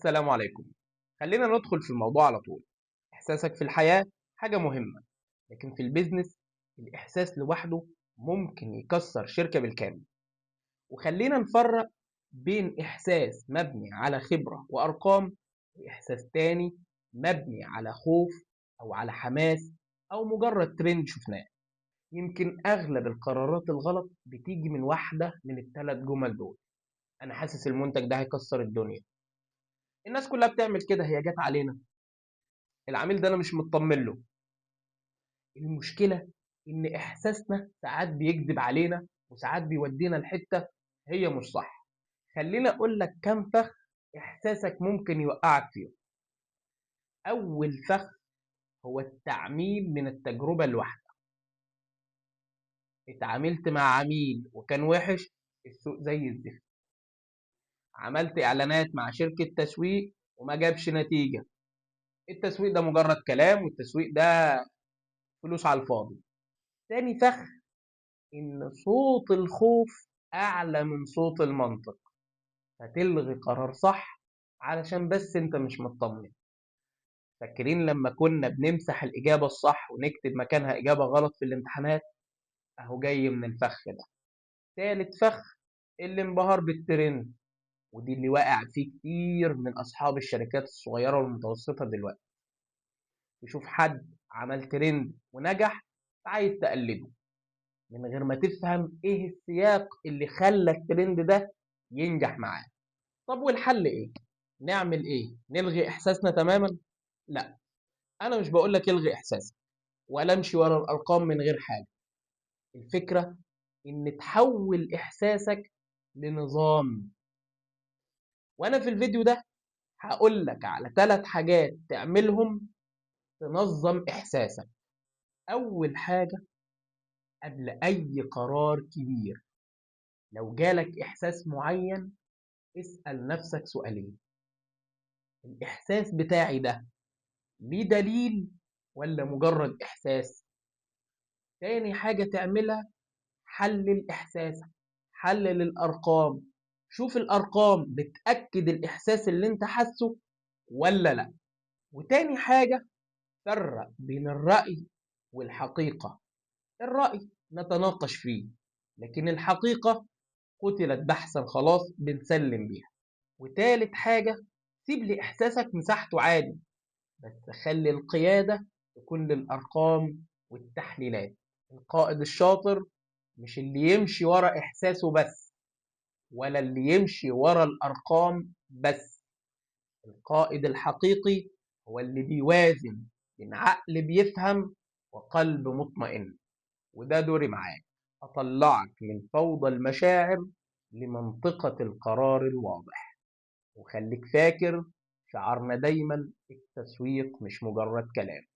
السلام عليكم. خلينا ندخل في الموضوع على طول. إحساسك في الحياة حاجة مهمة، لكن في البيزنس الإحساس لوحده ممكن يكسر شركة بالكامل. وخلينا نفرق بين إحساس مبني على خبرة وأرقام، وإحساس تاني مبني على خوف أو على حماس أو مجرد ترند شفناه. يمكن أغلب القرارات الغلط بتيجي من واحدة من الثلاث جمل دول: أنا حاسس المنتج ده هيكسر الدنيا، الناس كلها بتعمل كده، هي جت علينا، العميل ده انا مش مطمن له. المشكله ان احساسنا ساعات بيكذب علينا وساعات بيودينا لحته هي مش صح. خليني اقول لك كام فخ احساسك ممكن يوقعك فيه. اول فخ هو التعميم من التجربه الواحده. اتعاملت مع عميل وكان وحش، السوق زي الزفت. عملت اعلانات مع شركه تسويق وما جابش نتيجه، التسويق ده مجرد كلام والتسويق ده فلوس على الفاضي. تاني فخ إن صوت الخوف أعلى من صوت المنطق، فتلغي قرار صح علشان بس أنت مش مطمن. فاكرين لما كنا بنمسح الإجابة الصح ونكتب مكانها إجابة غلط في الامتحانات؟ أهو جاي من الفخ ده. تالت فخ الانبهار بالترند، ودي اللي واقع فيه كتير من أصحاب الشركات الصغيرة والمتوسطة دلوقتي. تشوف حد عمل ترند ونجح عايز تقلده من غير ما تفهم ايه السياق اللي خلى الترند ده ينجح معاه. طب والحل ايه؟ نعمل ايه؟ نلغي احساسنا تماما؟ لا، انا مش بقول لك الغي احساسك ولا امشي ورا الارقام من غير حاجه. الفكره ان تحول احساسك لنظام. وانا في الفيديو ده هقول لك على 3 حاجات تعملهم تنظم احساسك. اول حاجه، قبل اي قرار كبير لو جالك احساس معين اسال نفسك سؤالين: الإحساس بتاعي ده ليه دليل ولا مجرد إحساس؟ تاني حاجة تعملها، حلل إحساسك، حلل الأرقام، شوف الأرقام بتأكد الإحساس اللي أنت حاسه ولا لأ. وتاني حاجة، فرق بين الرأي والحقيقة. الرأي نتناقش فيه، لكن الحقيقة قتلت بحثا، خلاص بنسلم بيها. وتالت حاجة، سيب لإحساسك مساحته عادي، بس خلي القيادة تكون للأرقام والتحليلات. القائد الشاطر مش اللي يمشي ورا إحساسه بس، ولا اللي يمشي ورا الأرقام بس. القائد الحقيقي هو اللي بيوازن بين عقل بيفهم وقلب مطمئن. وده دوري معاك، أطلعك من فوضى المشاعر لمنطقة القرار الواضح. وخليك فاكر شعارنا دايما: التسويق مش مجرد كلام.